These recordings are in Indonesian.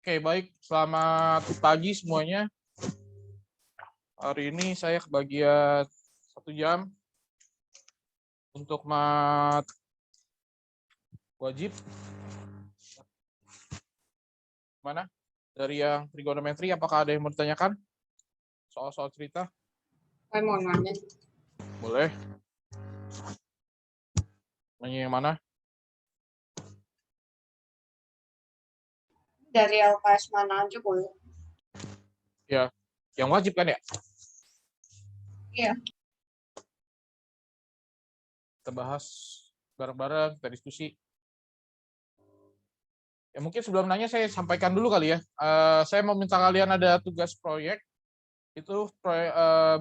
Oke, baik. Selamat pagi semuanya. Hari ini saya kebagian 1 jam untuk mat wajib. Mana? Dari yang trigonometri, apakah ada yang mau ditanyakan? Soal-soal cerita? Saya mau nanya. Boleh. Nanya yang mana? Dari LKS mana aja boleh? Ya, yang wajib kan ya? Iya. Kita bahas bareng-bareng, kita diskusi. Ya mungkin sebelum nanya saya sampaikan dulu kali ya. Saya mau minta kalian ada tugas proyek. Itu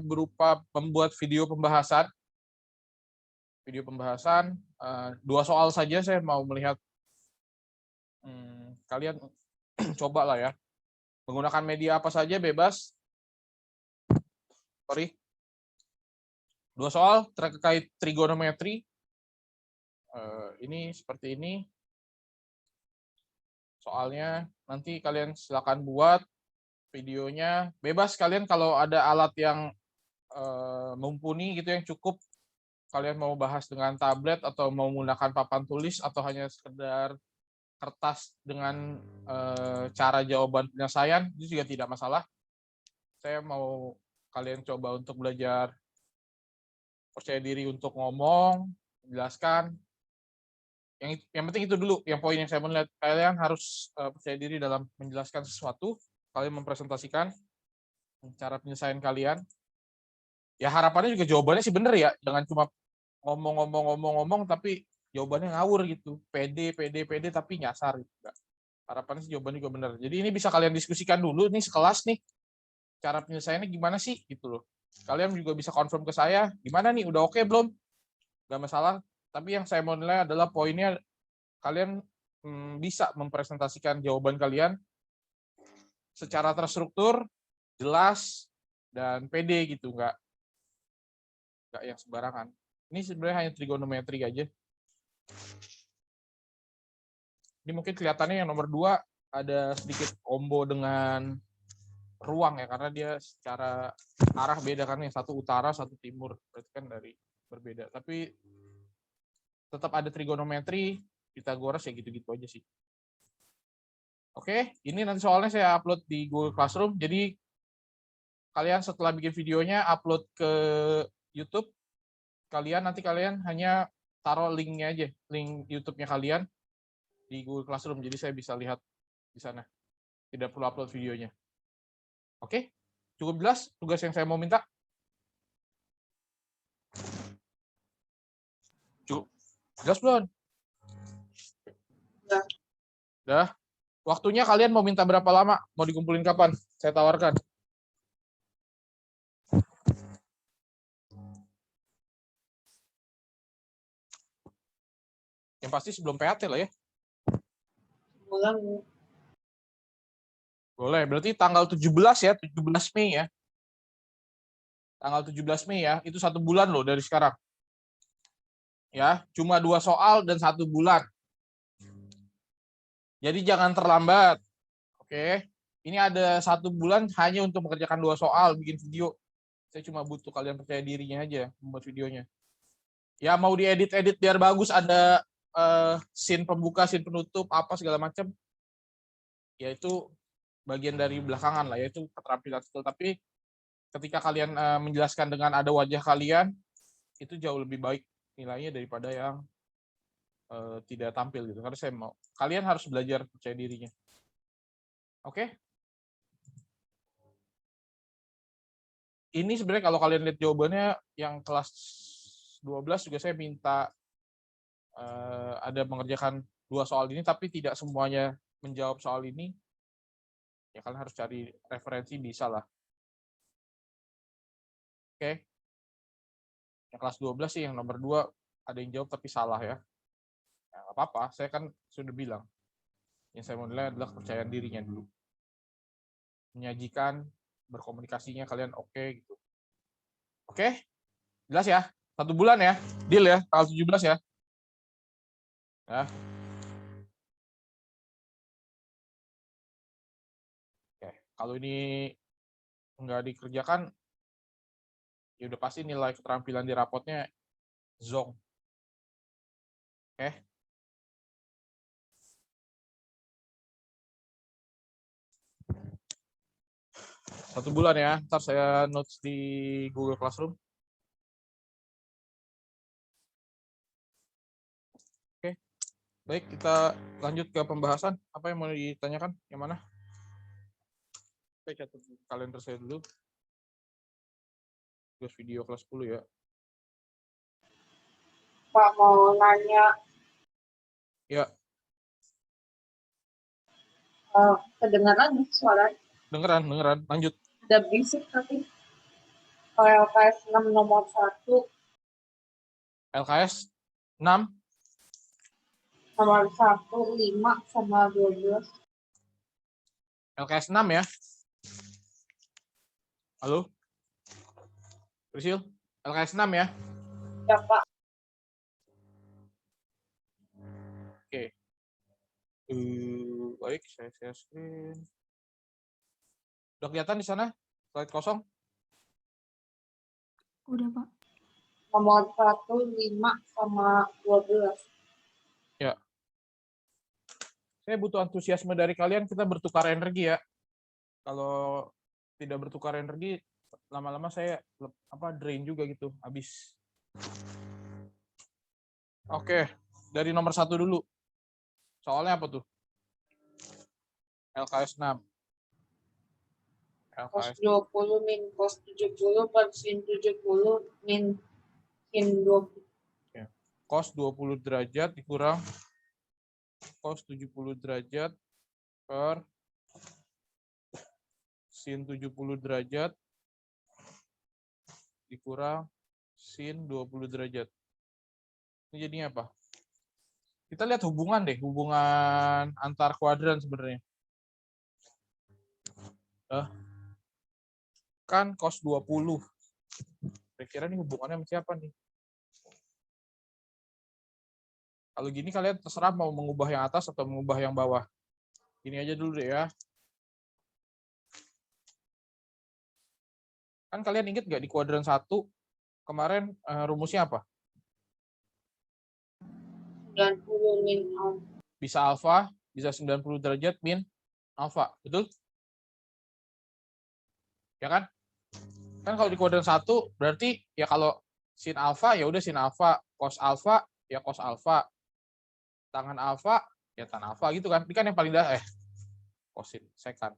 berupa membuat video pembahasan. Video pembahasan 2 soal saja saya mau melihat kalian coba lah ya. Menggunakan media apa saja bebas. 2 soal terkait trigonometri. Ini seperti ini. Soalnya nanti kalian silakan buat videonya. Bebas kalian kalau ada alat yang mumpuni gitu yang cukup. Kalian mau bahas dengan tablet atau mau menggunakan papan tulis atau hanya sekedar kertas dengan cara jawaban penyelesaian, itu juga tidak masalah. Saya mau kalian coba untuk belajar percaya diri untuk ngomong, menjelaskan. Yang penting itu dulu, yang poin yang saya melihat. Kalian harus percaya diri dalam menjelaskan sesuatu, kalian mempresentasikan cara penyelesaian kalian. Ya harapannya juga jawabannya sih bener ya, jangan cuma ngomong tapi jawabannya ngawur gitu. Pede tapi nyasar gitu. Harapannya sih jawabannya juga bener. Jadi ini bisa kalian diskusikan dulu nih sekelas nih. Cara penyelesaiannya gimana sih gitu loh. Kalian juga bisa confirm ke saya, gimana nih, udah oke belum? Gak masalah. Tapi yang saya mau nilai adalah poinnya kalian bisa mempresentasikan jawaban kalian secara terstruktur, jelas, dan pede gitu, nggak yang sembarangan. Ini sebenarnya hanya trigonometri aja. Ini mungkin kelihatannya yang nomor 2 ada sedikit combo dengan ruang ya, karena dia secara arah beda kan, yang satu utara, satu timur, berarti kan dari berbeda. Tapi tetap ada trigonometri, Pythagoras ya gitu-gitu aja sih. Oke, ini nanti soalnya saya upload di Google Classroom, jadi kalian setelah bikin videonya upload ke YouTube, nanti kalian hanya taruh linknya aja, link YouTube-nya kalian di Google Classroom, jadi saya bisa lihat di sana. Tidak perlu upload videonya. Oke, cukup jelas tugas yang saya mau minta? Cukup jelas belum? Udah. Udah. Waktunya kalian mau minta berapa lama? Mau dikumpulin kapan? Saya tawarkan. Yang pasti sebelum PAT lah ya. Bulan. Boleh, berarti tanggal 17 ya, 17 Mei ya. Tanggal 17 Mei ya, itu 1 bulan loh dari sekarang. Ya, cuma 2 soal dan 1 bulan. Jadi jangan terlambat. Oke. Ini ada 1 bulan hanya untuk mengerjakan 2 soal, bikin video. Saya cuma butuh kalian percaya dirinya aja membuat videonya. Ya mau diedit-edit biar bagus, ada scene pembuka, scene penutup, apa segala macam. Ya itu bagian dari belakangan lah, yaitu keterampilan skill. Tapi ketika kalian menjelaskan dengan ada wajah kalian, itu jauh lebih baik nilainya daripada yang tidak tampil gitu. Karena saya mau kalian harus belajar percaya dirinya. Oke? Ini sebenarnya kalau kalian lihat jawabannya yang kelas 12 juga saya minta ada mengerjakan 2 soal ini, tapi tidak semuanya menjawab soal ini. Ya kalian harus cari referensi, bisa lah. Oke? Yang kelas 12 sih, yang nomor 2 ada yang jawab tapi salah ya. Ya nggak apa-apa, saya kan sudah bilang. Yang saya mau nilai adalah kepercayaan dirinya dulu. Menyajikan, berkomunikasinya kalian oke gitu. Oke? Jelas ya? 1 bulan ya? Deal ya? Tanggal 17 ya? Ya. Kalau ini nggak dikerjakan, ya udah pasti nilai keterampilan di rapotnya zonk. Oke. Satu bulan ya, ntar saya notes di Google Classroom. Oke, baik, kita lanjut ke pembahasan. Apa yang mau ditanyakan? Yang mana? Oke, catat kalender saya dulu. Tugas video kelas 10 ya. Pak mau nanya Ya, kedengaran nih suara dengeran. Lanjut. ada berisik tapi kalau LKS 6 nomor 1 LKS 6. nomor 1 5 sama 12. LKS 6 ya. Halo? Prisil? LKS 6 ya? Ya Pak. Oke. Baik, saya share screen. Udah kelihatan di sana? Slide kosong? Udah, Pak. Nomor 1 5 sama 12. Ya. Saya butuh antusiasme dari kalian, kita bertukar energi ya. Kalau tidak bertukar energi, lama-lama saya drain juga gitu, habis. Oke, dari nomor 1 dulu. Soalnya apa tuh? LKS 6. Cos LKS 20 min cos 70 per sin 70 min sin 20. cos 20 derajat dikurang cos 70 derajat per sin 70 derajat dikurang sin 20 derajat. Ini jadinya apa? Kita lihat hubungan deh, hubungan antar kuadran sebenarnya. Kan cos 20. Kira-kira ini hubungannya sama siapa nih? Kalau gini kalian terserah mau mengubah yang atas atau mengubah yang bawah. Ini aja dulu deh ya. Kan kalian ingat nggak di kuadran 1 kemarin rumusnya apa? 90 min alfa. Bisa alfa, bisa 90 derajat min alfa, betul? Ya kan? Kan kalau di kuadran 1 berarti ya kalau sin alfa ya udah sin alfa, cos alfa ya cos alfa. Tangan alfa ya tan alfa gitu kan. Ini kan yang paling dasar kosin sekan.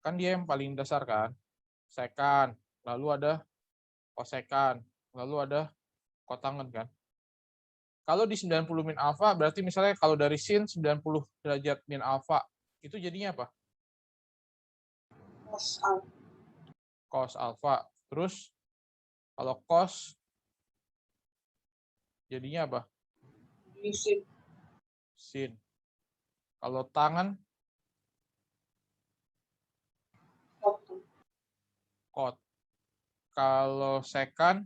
Kan dia yang paling dasar kan? Sekan, lalu ada kosekan, lalu ada kotangen kan? Kalau di 90 min alfa berarti misalnya kalau dari sin 90 derajat min alfa itu jadinya apa? Cos alfa. Cos alfa. Terus kalau cos jadinya apa? Sin. Sin. Kalau tangan kot. Kalau sekan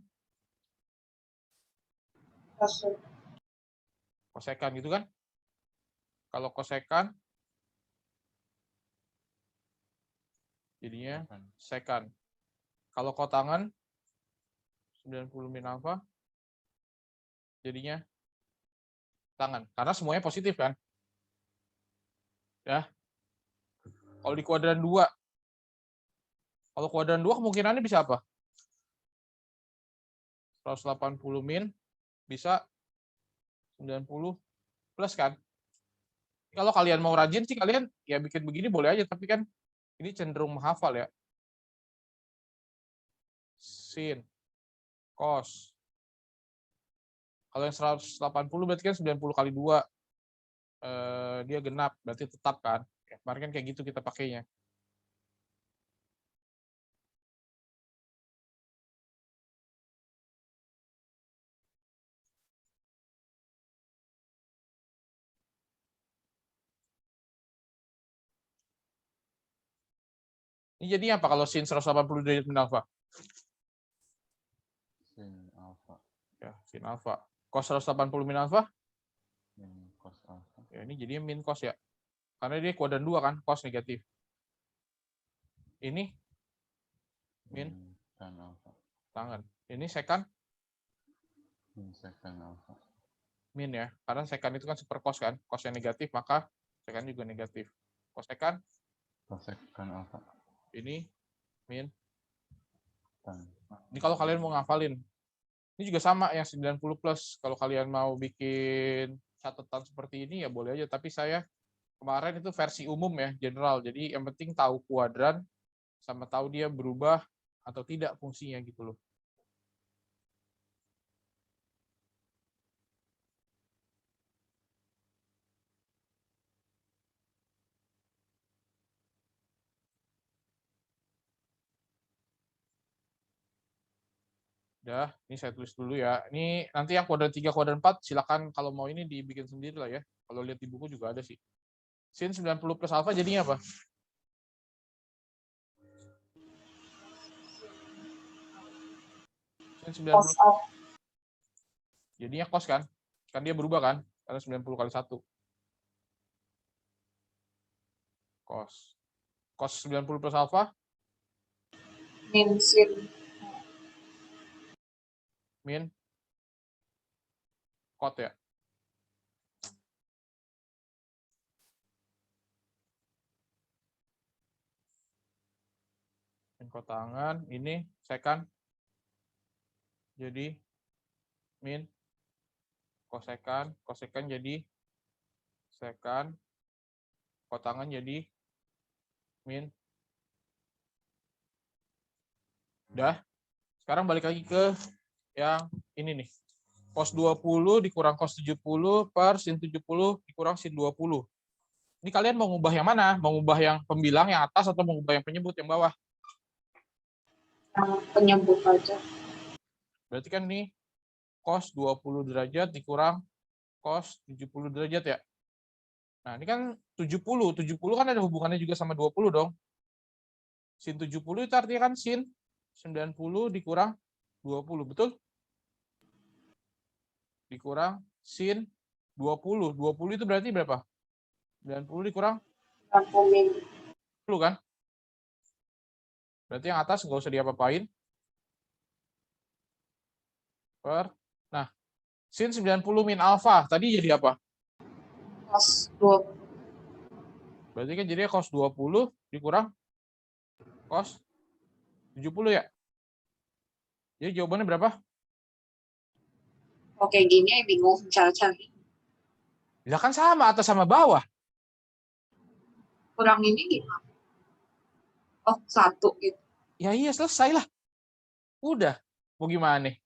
kosekan gitu kan? Kalau kosekan jadinya sekan. Kalau kotangan 90 min alfa jadinya tangan. Karena semuanya positif kan? Ya. Kalau di kuadran 2. Kalau kuadran 2 kemungkinannya bisa apa? 180 min bisa 90 plus kan? Kalau kalian mau rajin sih kalian ya bikin begini boleh aja, tapi kan ini cenderung menghafal ya. Sin, cos. Kalau yang 180 berarti kan 90 kali 2. Dia genap, berarti tetap kan. Ya, kemarin kan kayak gitu kita pakainya. Ini jadinya apa kalau sin 180 derajat min alfa? Sin alfa. Ya, sin alfa. Cos 180 min alfa? Min cos alfa. Ya, ini jadinya min cos ya. Karena dia kuadran 2 kan, cos negatif. Ini min tan alfa. tangan. Ini secant Min secant alfa. min ya. Karena secant itu kan super cos kan. Cosnya negatif, maka secant juga negatif. Cosecant Cosecant alfa. ini min. Tan. Ini kalau kalian mau ngafalin. Ini juga sama yang 90 plus. Kalau kalian mau bikin catatan seperti ini ya boleh aja. Tapi saya kemarin itu versi umum ya, general. Jadi yang penting tahu kuadran sama tahu dia berubah atau tidak fungsinya gitu loh. Udah, ini saya tulis dulu ya. Ini nanti yang kuadran 3, kuadran 4, silakan kalau mau ini dibikin sendiri lah ya. Kalau lihat di buku juga ada sih. Sin 90 plus alfa jadinya apa? Sin 90 Cos alpha. jadinya cos kan? Kan dia berubah kan? Karena 90 kali 1. Cos. Cos 90 plus alfa Min sin. min cot ya. Min kotangan ini secant jadi min kosekan, kosekan jadi secant, kotangan jadi min. Udah. Sekarang balik lagi ke yang ini nih. Cos 20 dikurang cos 70 per sin 70 dikurang sin 20. Ini kalian mau ngubah yang mana? Mau ngubah yang pembilang yang atas atau mau ngubah yang penyebut yang bawah? Yang penyebut aja. Berarti kan ini cos 20 derajat dikurang cos 70 derajat ya. Nah, ini kan 70. 70 kan ada hubungannya juga sama 20 dong. Sin 70 itu artinya kan sin 90 dikurang 20, betul? Dikurang sin 20. 20 itu berarti berapa? 90 dikurang 60 min. 10 kan? Berarti yang atas nggak usah diapa-apain. Nah, sin 90 min alfa tadi jadi apa? Cos 20. Berarti kan jadinya cos 20 dikurang cos 70 ya? Jadi jawabannya berapa? Oke, gini bingung cara-caranya. Ya kan sama atas sama bawah. Kurang ini gimana? Oh, 1 gitu. Ya iya selesai lah. Udah. Mau gimana nih?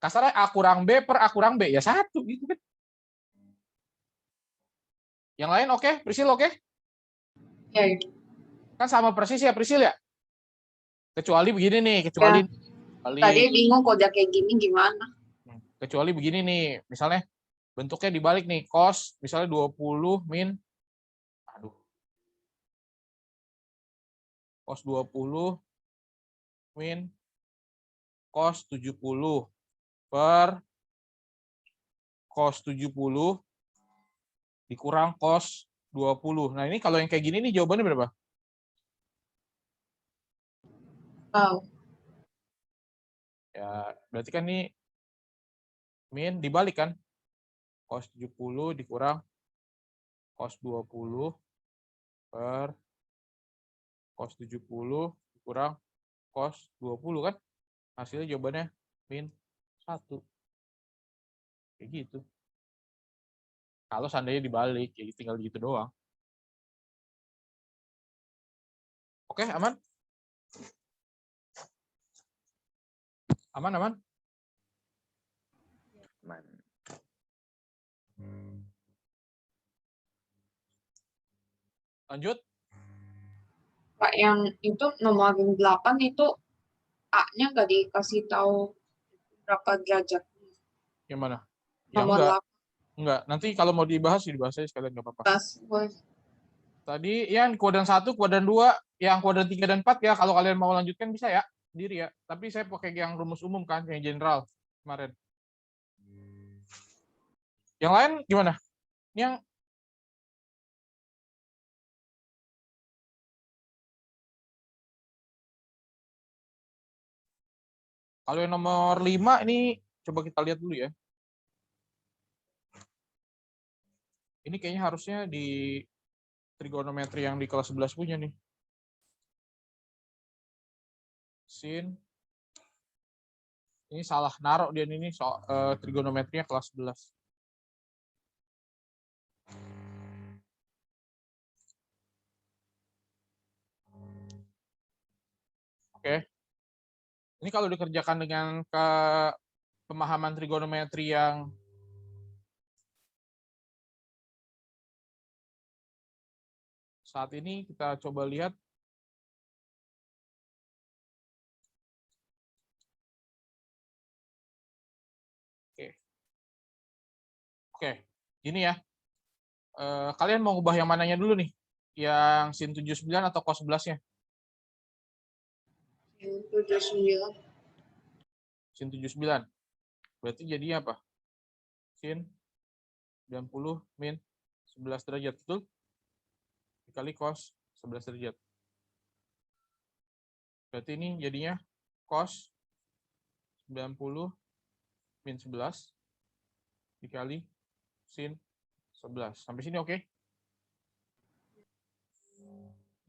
Kasarnya A kurang B per A kurang B. Ya 1 gitu kan. Yang lain oke? Prisil oke? Ya, ya. Kan sama persis ya Prisil ya? Kecuali begini nih. Kecuali Tadi bingung kode kayak gini gimana. Kecuali begini nih. Misalnya bentuknya dibalik nih. Cos misalnya 20 min. Aduh. Cos 20 min cos 70 per cos 70 dikurang cos 20. Nah, ini kalau yang kayak gini nih jawabannya berapa? Oh. Ya, berarti kan ini min dibalik kan? Cos 70 dikurang cos 20 per cos 70 dikurang cos 20 kan? Hasilnya jawabannya min 1. Kayak gitu. Kalau seandainya dibalik, ya tinggal gitu doang. Oke, aman? Aman, aman? Man. Lanjut. Pak, yang itu nomor 8 itu A-nya nggak dikasih tahu berapa derajat. Yang mana? Ya Nomor enggak. 8. Enggak. Nanti kalau mau dibahas aja sekalian nggak apa-apa. Boleh. Tadi yang kuadran 1, kuadran 2, yang kuadran 3 dan 4 ya. Kalau kalian mau lanjutkan bisa ya, sendiri ya. Tapi saya pakai yang rumus umum kan, yang general kemarin. Yang lain gimana? Yang Kalau yang nomor 5 ini coba kita lihat dulu ya. Ini kayaknya harusnya di trigonometri yang di kelas 11 punya nih. Sin. Ini salah naruh dia ini soal trigonometrinya kelas 11. Oke. Ini kalau dikerjakan dengan pemahaman trigonometri yang saat ini, kita coba lihat. Oke, gini ya. Kalian mau ubah yang mananya dulu nih? Yang sin 79 atau cos 11-nya? Sin 79. Sin 79. Berarti jadinya apa? Sin 90 min 11 derajat, betul? Dikali cos 11 derajat. Berarti ini jadinya cos 90 min 11 dikali sin 11. Sampai sini oke?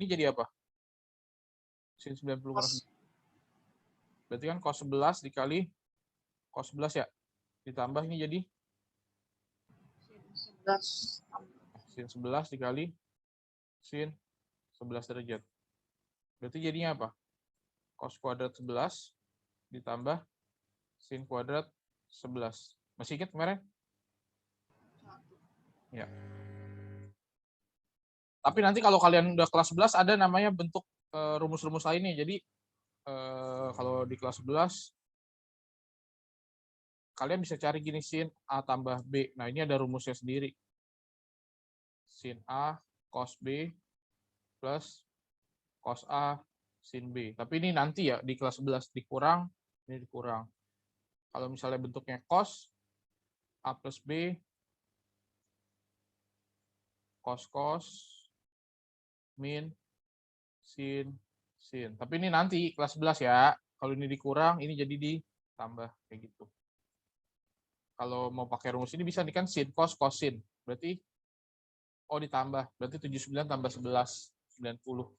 Ini jadi apa? Sin 90 kurang 9. Berarti kan cos 11 dikali cos 11 ya? Ditambah ini jadi Sin 11. sin 11 dikali sin 11 derajat. Berarti jadinya apa? Cos kuadrat 11 ditambah sin kuadrat 11. Masih ingat kemarin? Ya. Tapi nanti kalau kalian udah kelas 11 ada namanya bentuk rumus-rumus lainnya. Jadi kalau di kelas 11 kalian bisa cari gini, sin A tambah B. Nah, ini ada rumusnya sendiri. Sin A cos B plus cos A sin B. Tapi ini nanti ya di kelas 11 dikurang, ini dikurang. Kalau misalnya bentuknya cos A plus B cos min sin. Tapi ini nanti kelas 11 ya. Kalau ini dikurang, ini jadi ditambah kayak gitu. Kalau mau pakai rumus ini bisa nih kan sin cos sin. Berarti ditambah. Berarti 79 tambah 11 90.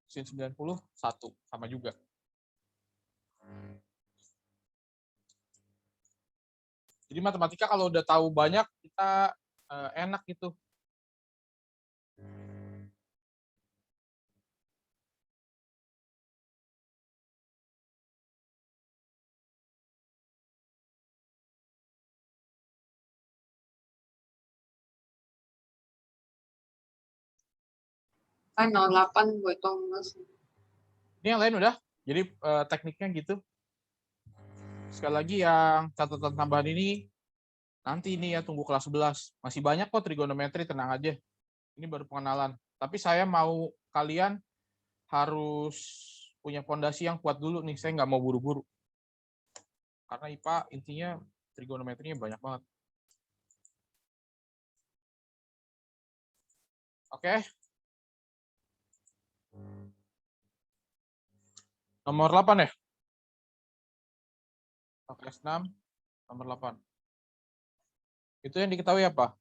Sin 90 1 sama juga. Jadi matematika kalau udah tahu banyak kita enak gitu. Kan 08 gue hitung Mas. Ini yang lain udah. Jadi tekniknya gitu. Sekali lagi yang catatan tambahan ini nanti ini ya tunggu kelas 11. Masih banyak kok trigonometri, tenang aja. Ini baru pengenalan. Tapi saya mau kalian harus punya fondasi yang kuat dulu nih. Saya nggak mau buru-buru. Karena IPA intinya trigonometrinya banyak banget. Oke. Nomor 8 ya? Kelas 6, nomor 8. Itu yang diketahui apa?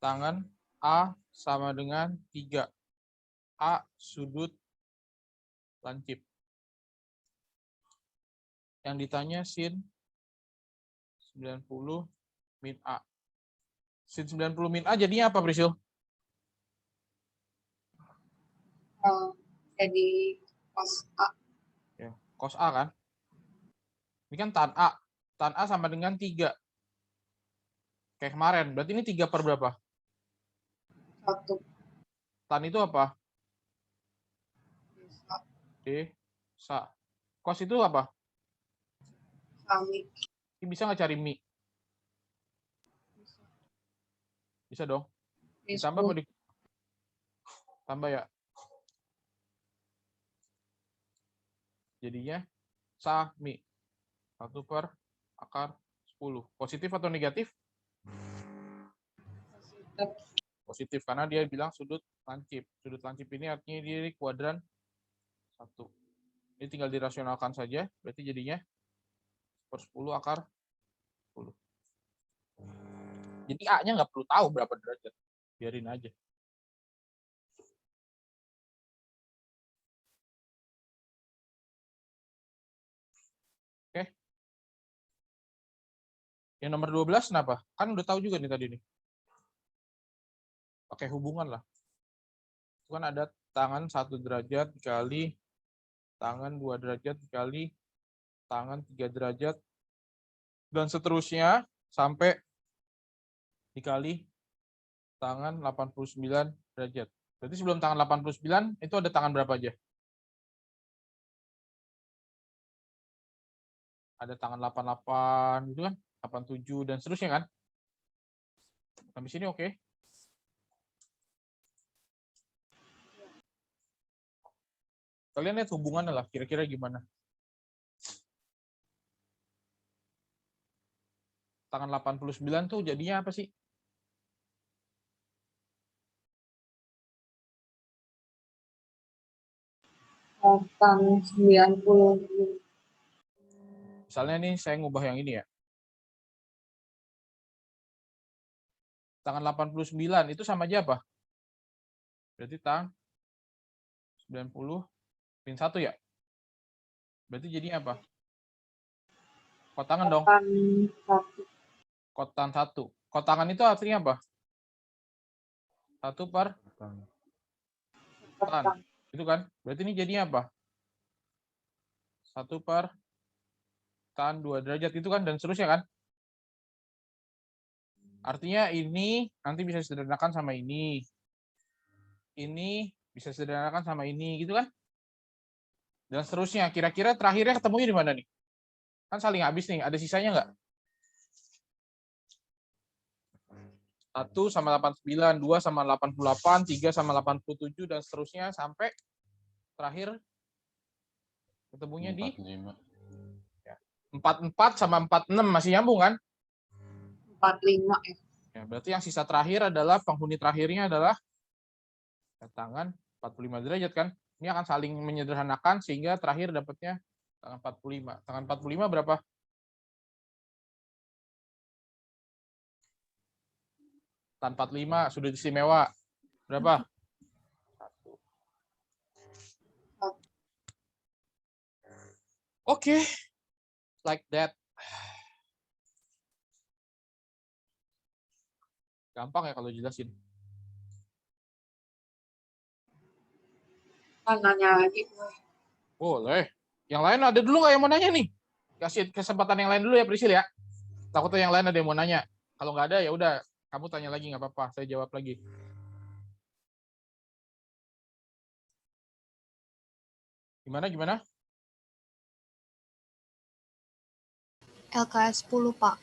Tangan A sama dengan 3. A sudut lancip. Yang ditanya sin 90 min A. Sin 90 min A jadinya apa, Prisil? Jadi cos A. Ya, cos A kan? Ini kan tan A. Tan A sama dengan 3. Kayak kemarin. Berarti ini 3 per berapa? 1. Tan itu apa? Bisa. Desa. Cos itu apa? Sami. Ini bisa nggak cari mi? Bisa. Bisa dong. Ditambah mau tambah ya. Jadinya sami. 1 per akar 10. Positif atau negatif? Positif, karena dia bilang sudut lancip. Sudut lancip ini artinya dia di kuadran 1. Ini tinggal dirasionalkan saja, berarti jadinya 1/10 akar 10. Jadi A-nya nggak perlu tahu berapa derajat. Biarin aja. Oke. Yang nomor 12 kenapa? Kan udah tahu juga nih tadi nih. Pakai hubungan lah. Itu kan ada tangan 1 derajat dikali tangan 2 derajat dikali tangan 3 derajat dan seterusnya sampai dikali tangan 89 derajat. Berarti sebelum tangan 89 itu ada tangan berapa aja? Ada tangan 88 gitu kan? 87 dan seterusnya kan? Sampai sini oke. Kalian lihat hubungannya lah, kira-kira gimana? Tangan 89 tuh jadinya apa sih? Tangan 90. Misalnya nih saya ngubah yang ini ya. Tangan 89 itu sama aja apa? Berarti tangan 90 min 1 ya? Berarti jadinya apa? Kotangan dong. Tangan 1. Kotan 1. Kotangan itu artinya apa? 1 per tan. Itu kan? Berarti ini jadinya apa? 1 per tan 2 derajat itu kan? Dan seterusnya kan? Artinya ini nanti bisa disederhanakan sama ini. Ini bisa disederhanakan sama ini, gitu kan? Dan seterusnya. Kira-kira terakhirnya ketemunya di mana nih? Kan saling habis nih. Ada sisanya nggak? 1 sama 89, 2 sama 88, 3 sama 87, dan seterusnya sampai terakhir ketemunya di 44 sama 46 masih nyambung kan? 45 ya. Ya, berarti yang sisa terakhir adalah penghuni terakhirnya adalah tangan 45 derajat kan? Ini akan saling menyederhanakan sehingga terakhir dapatnya tangan 45. Tangan 45 berapa? Tangan 45 sudut istimewa berapa? 1. Oke. Like that. Gampang ya kalau jelasin. Kan nanya lagi. Boleh. Yang lain ada dulu nggak yang mau nanya nih? Kasih kesempatan yang lain dulu ya, Prisil ya. Takutnya yang lain ada yang mau nanya. Kalau nggak ada ya udah, kamu tanya lagi nggak apa-apa. Saya jawab lagi. Gimana? LKS 10, Pak.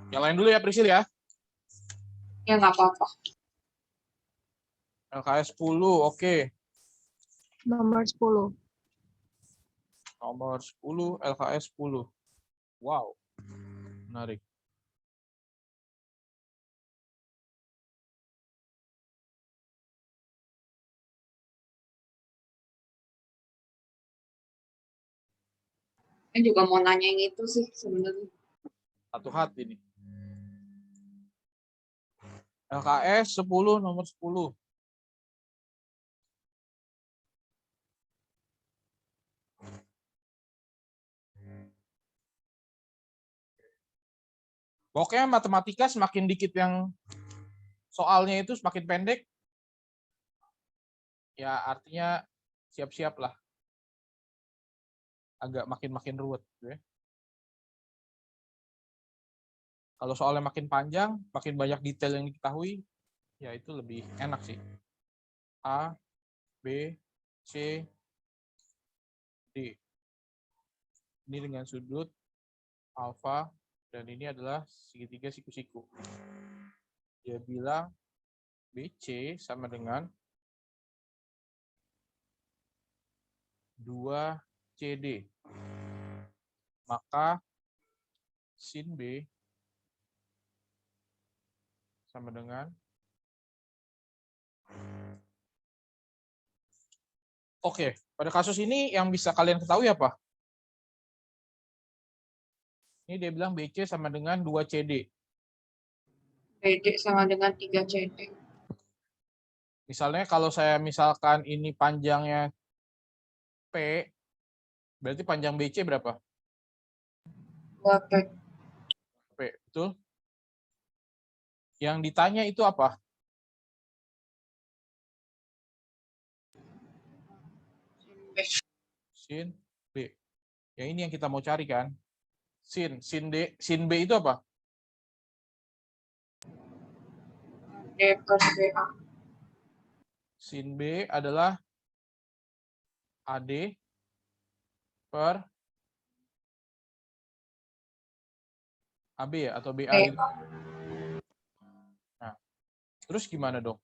Yang lain dulu ya, Prisil ya. Ya nggak apa-apa. LKS 10, oke. Nomor 10. Nomor 10, LKS 10. Wow. Menarik. Saya juga mau nanya yang itu sih sebenarnya. Satu hati nih. LKS 10, nomor 10. Pokoknya matematika semakin dikit yang soalnya itu semakin pendek, ya artinya siap-siap lah. Agak makin ruwet. Ya. Kalau soalnya makin panjang, makin banyak detail yang diketahui, ya itu lebih enak sih. A, B, C, D. Ini dengan sudut alfa, dan ini adalah segitiga siku-siku. Dia bilang BC sama dengan 2CD. Maka sin B sama dengan Oke, pada kasus ini yang bisa kalian ketahui apa? Ini dia bilang BC sama dengan 2CD. BD sama dengan 3 CD. Misalnya kalau saya misalkan ini panjangnya P, berarti panjang BC berapa? 2 P. P, betul? Yang ditanya itu apa? Sin B. Yang ini yang kita mau cari kan? Sin D, sin B itu apa? D per BA. Sin B adalah AD per AB ya atau BA B. gitu. Nah, terus gimana dong?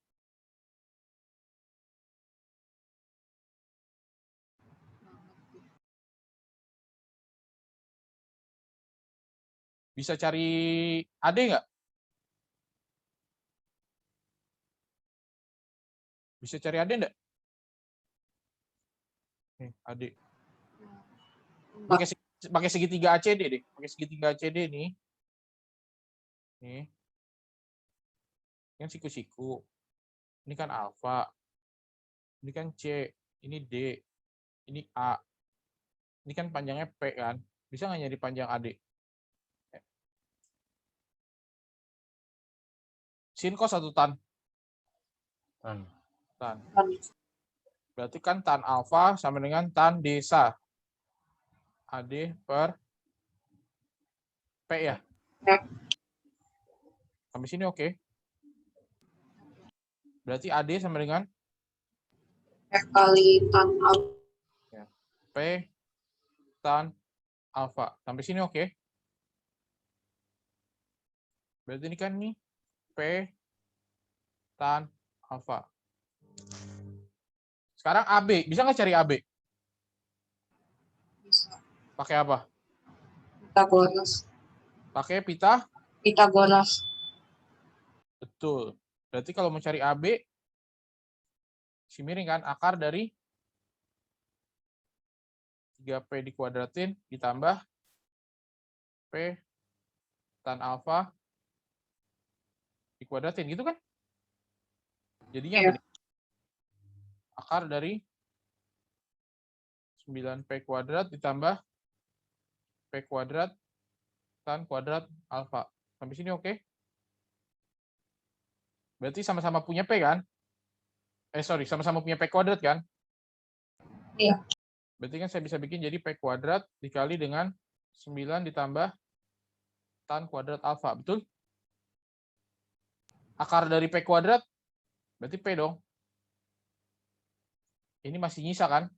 Bisa cari AD nggak? Bisa cari AD nggak? Nih, AD. Pakai segitiga ACD deh. Pakai segitiga ACD nih. Nih. Ini kan siku-siku. Ini kan alfa. Ini kan C. Ini D. Ini A. Ini kan panjangnya P kan. Bisa nggak nyari panjang AD? Sin cos atau tan? Tan. Tan. Tan. Berarti kan tan alfa sama dengan tan desa. AD per P ya? P. Sampai sini oke. Berarti AD sama dengan P kali tan alfa. P tan alfa. Sampai sini oke. Berarti ini kan nih P tan alfa. Sekarang AB. Bisa nggak cari AB? Bisa. Pakai apa? Pitagoras. Pakai pita? Pitagoras. Betul. Berarti kalau mau cari AB, si miring kan akar dari 3P dikuadratin ditambah P tan alfa dikuadratin gitu kan? Jadinya Iya. apa nih? Akar dari 9P kuadrat ditambah P kuadrat tan kuadrat alfa. Sampai sini oke? Berarti sama-sama punya P kan? Sama-sama punya P kuadrat kan? Iya. Berarti kan saya bisa bikin jadi P kuadrat dikali dengan 9 ditambah tan kuadrat alfa. Betul? Akar dari P kuadrat berarti P dong. Ini masih nyisa kan?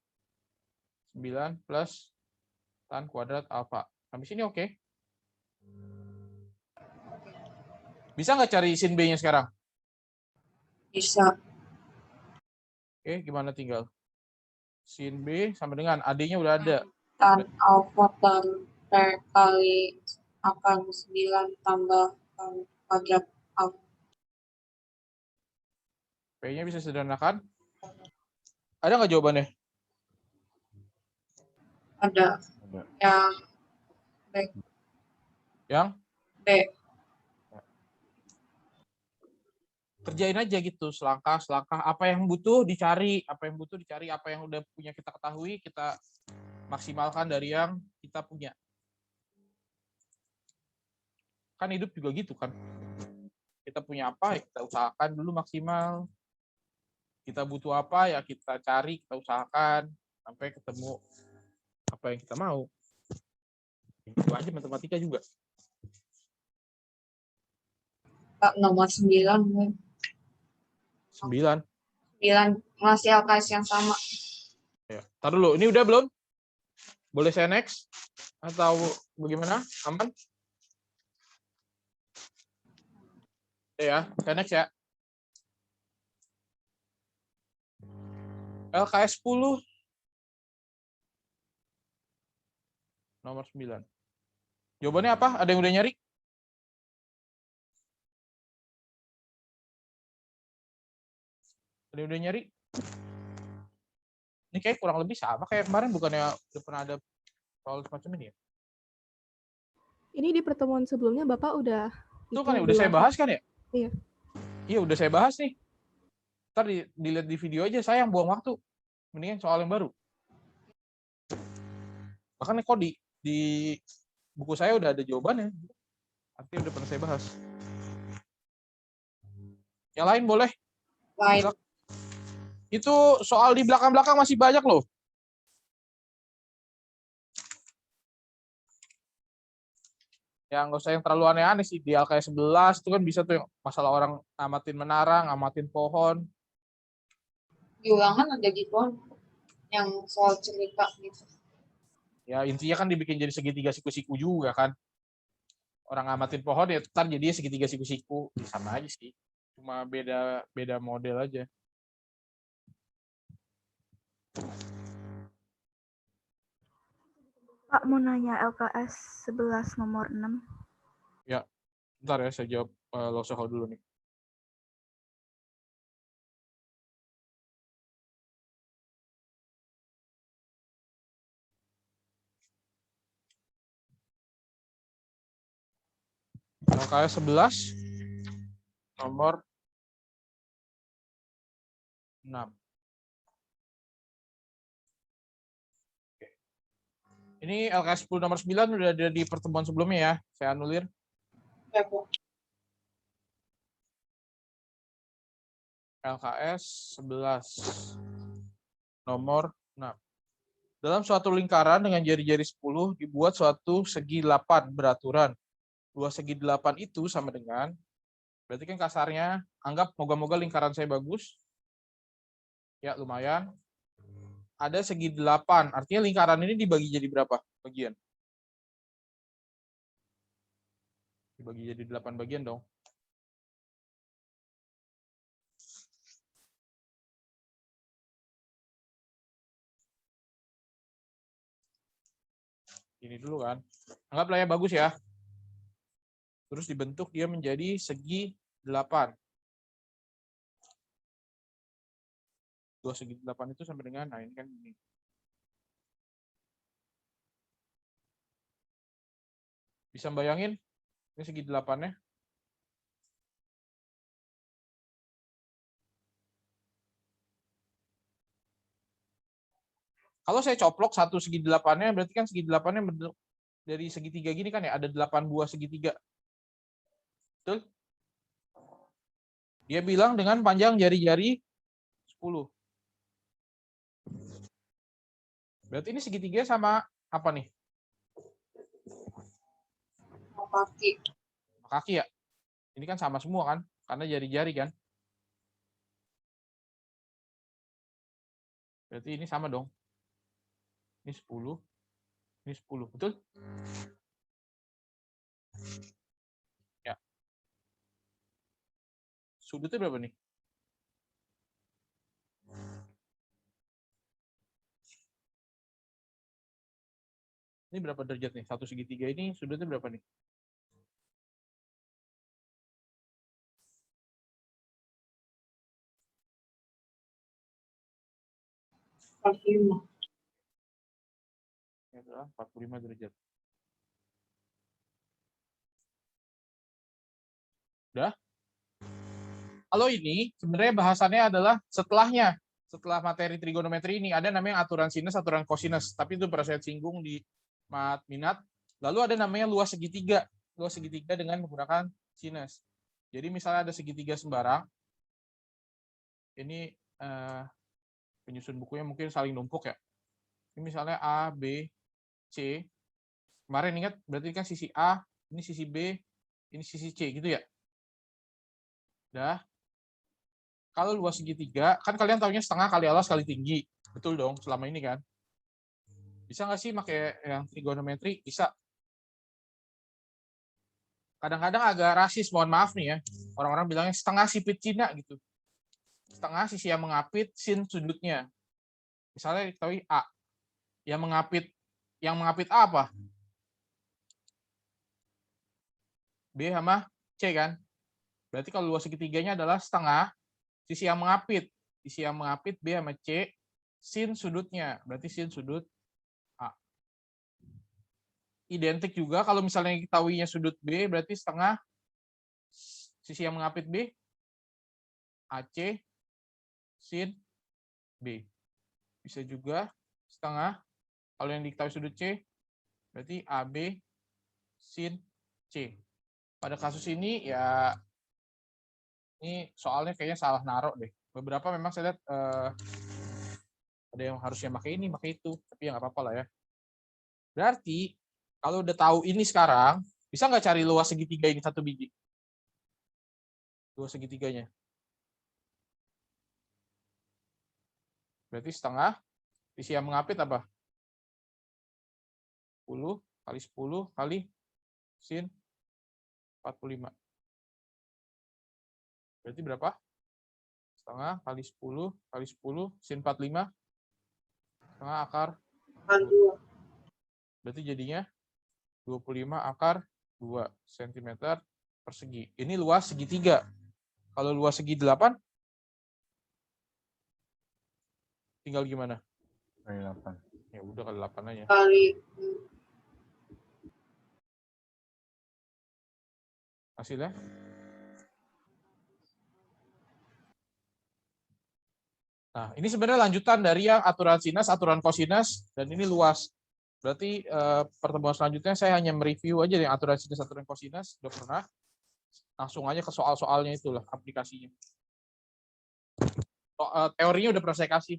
9 plus tan kuadrat alfa. Sampai sini oke? Bisa nggak cari sin B-nya sekarang? Bisa. Oke, gimana tinggal? Sin B sama dengan AD-nya udah ada. Tan alfa tan P kali akar 9 tambah tan kuadrat alfa. P-nya bisa sederhanakan. Ada nggak jawabannya? Ada. Ada. Yang B. Yang B. kerjain aja gitu, selangkah apa yang butuh dicari, apa yang udah punya kita ketahui, kita maksimalkan dari yang kita punya. Kan hidup juga gitu kan. Kita punya apa, ya kita usahakan dulu maksimal. Kita butuh apa, ya kita cari, kita usahakan sampai ketemu apa yang kita mau. Itu aja matematika juga. Pak, nomor 9. 9. 9 masih LKS yang sama. Ya. Tar dulu, ini udah belum? Boleh saya next? Atau bagaimana? Aman? Ya, saya next ya. LKS 10 nomor 9. Jawabannya apa? Ada yang udah nyari? Ada yang udah nyari? Ini Ini kayak kurang lebih sama kayak kemarin, bukannya udah pernah ada soal semacam ini ya? Ini di pertemuan sebelumnya Bapak udah Itu kan ya udah saya bahas kan ya? Iya. Iya, udah saya bahas nih. Ntar dilihat di video aja, saya yang buang waktu. Mendingan soal yang baru. Bahkan kok di buku saya udah ada jawabannya. Artinya udah pernah saya bahas. Yang lain boleh? Lain. Itu soal di belakang-belakang masih banyak loh. Yang nggak usah yang terlalu aneh-aneh sih. Di LKS 11 itu kan bisa tuh yang masalah orang ngamatin menara, ngamatin pohon. Di ulangan ada gituan yang soal cerita gitu. Ya intinya kan dibikin jadi segitiga siku-siku juga kan. Orang ngamatin pohon ya ntar jadinya segitiga siku-siku. Sama aja sih. Cuma beda model aja. Pak mau nanya LKS 11 nomor 6. Ya, bentar ya saya jawab Losoho dulu nih. LKS 11 nomor 6. Ini LKS 10 nomor 9 udah ada di pertemuan sebelumnya ya. Saya anulir. Ya, Bu. LKS 11 nomor 6. Dalam suatu lingkaran dengan jari-jari 10 dibuat suatu segi 8 beraturan. Dua segi 8 itu sama dengan, berarti kan kasarnya, anggap moga-moga lingkaran saya bagus. Ya, lumayan. Ada segi 8, artinya lingkaran ini dibagi jadi berapa bagian? Dibagi jadi 8 bagian dong. Ini dulu kan. Anggaplah ya bagus ya. Terus dibentuk dia menjadi segi 8. Dua segi 8 itu sama dengan, nah ini kan ini. Bisa bayangin? Ini segi 8-nya. Kalau saya coplok satu segi 8-nya, berarti kan segi 8-nya dari segitiga gini kan ya, ada 8 buah segitiga. Betul? Dia bilang dengan panjang jari-jari 10. Berarti ini segitiga sama apa nih? Kaki. Kaki ya? Ini kan sama semua kan? Karena jari-jari kan? Berarti ini sama dong. Ini 10. Ini 10. Betul? Ya. Sudutnya berapa nih? Ini berapa derajat nih? Satu segitiga ini sudutnya berapa nih? Ini Adalah 45 derajat. Udah? Kalau ini sebenarnya bahasannya adalah setelahnya. Setelah materi trigonometri ini ada namanya aturan sinus, aturan kosinus. Tapi itu pernah saya singgung di minat. Lalu ada namanya luas segitiga. Luas segitiga dengan menggunakan sinus. Jadi misalnya ada segitiga sembarang. Ini penyusun bukunya mungkin saling numpuk ya. Ini misalnya A, B, C. Kemarin ingat berarti kan sisi A, ini sisi B, ini sisi C gitu ya. Udah. Kalau luas segitiga, kan kalian tahunya setengah kali alas kali tinggi. Betul dong, selama ini kan. Bisa nggak sih pakai yang trigonometri? Bisa. Kadang-kadang agak rasis, mohon maaf nih ya. Orang-orang bilangnya setengah sipit Cina gitu. Setengah sisi yang mengapit, sin sudutnya. Misalnya diketahui A. Yang mengapit A apa? B sama C kan? Berarti kalau luas segitiganya adalah setengah sisi yang mengapit. Sisi yang mengapit B sama C sin sudutnya. Berarti sin sudut A. Identik juga kalau misalnya diketahuinya sudut B, berarti setengah sisi yang mengapit B, AC sin B. Bisa juga setengah, kalau yang diketahui sudut C, berarti AB sin C. Pada kasus ini ya, ini soalnya kayaknya salah naruh deh. Beberapa memang saya lihat ada yang harusnya pakai ini, pakai itu, tapi ya nggak apa-apa lah ya. Berarti kalau udah tahu ini sekarang, bisa nggak cari luas segitiga ini satu biji? Luas segitiganya. Berarti setengah, sisi yang mengapit apa? 10 kali 10 kali sin 45. Berarti berapa? Setengah kali 10 kali 10 sin 45. Setengah akar. Berarti jadinya 25 akar 2 cm persegi. Ini luas segitiga. Kalau luas segi 8, tinggal gimana? Kali 8. Ya udah kali 8 aja. Kali Hasilnya? Nah, ini sebenarnya lanjutan dari yang aturan sinus, aturan kosinus, dan ini luas. Berarti pertemuan selanjutnya saya hanya mereview aja yang aturan sinus, aturan kosinus, udah pernah. Langsung aja ke soal-soalnya itulah, aplikasinya. Teorinya udah pernah saya kasih.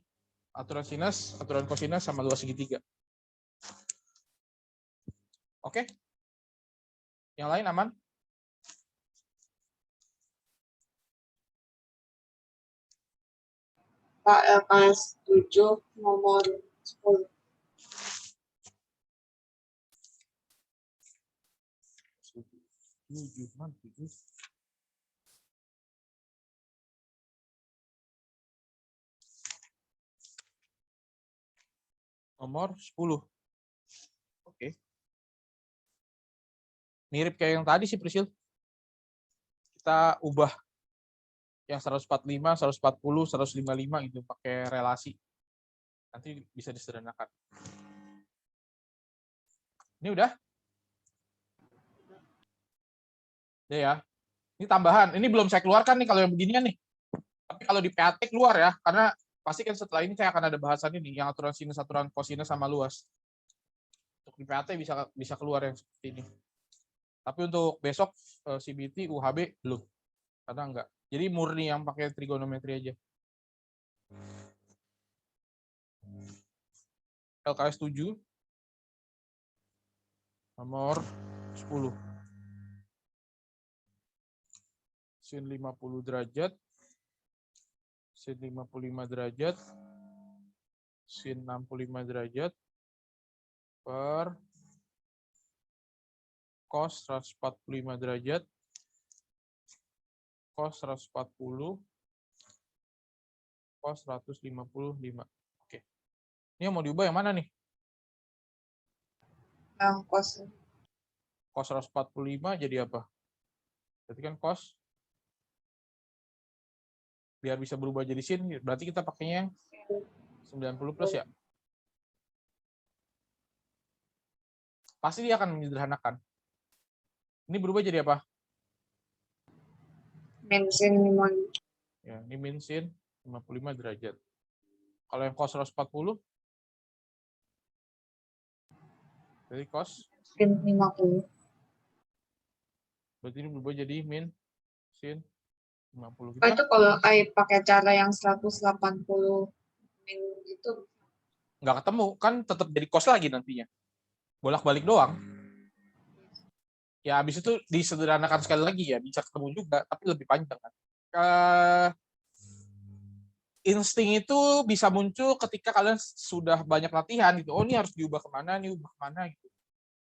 Aturan sinus, aturan kosinus, sama luas segitiga. Oke? Yang lain aman? Pak LKS 7 nomor 10. Nomor 10. Oke. Mirip kayak yang tadi sih, Prisil. Kita ubah yang 145, 140, 155 gitu pakai relasi. Nanti bisa disederhanakan. Ini udah? Udah ya. Ini tambahan. Ini belum saya keluarkan nih kalau yang beginian nih. Tapi kalau di PAT keluar ya, karena pasti kan setelah ini saya akan ada bahasan ini yang aturan sinus, aturan kosinus sama luas. Untuk di PAT bisa keluar yang seperti ini. Tapi untuk besok CBT, UHB belum. Karena enggak. Jadi murni yang pakai trigonometri aja. LKS 7 nomor 10. Sin 50 derajat, sin 55 derajat, sin 65 derajat per cos 145 derajat, cos 140, cos 155. Oke. Ini yang mau diubah yang mana nih? Yang kos Cos 145 jadi apa? Berarti kan cos biar bisa berubah jadi sin, berarti kita pakainya yang 90 plus ya. Pasti dia akan menyederhanakan. Ini berubah jadi apa? bensin 5. Ya, ini min sin 55 derajat. Kalau yang cos 140, jadi cos, Sin 50. berarti ini berubah jadi min sin 50. Oh, itu kalau pakai cara yang 180 min itu Nggak ketemu, kan tetap jadi cos lagi nantinya. Bolak-balik doang. Ya, habis itu disederhanakan sekali lagi ya, bisa ketemu juga, tapi lebih panjang kan. Insting itu bisa muncul ketika kalian sudah banyak latihan gitu. Oh, ini harus diubah kemana, ini ubah kemana gitu.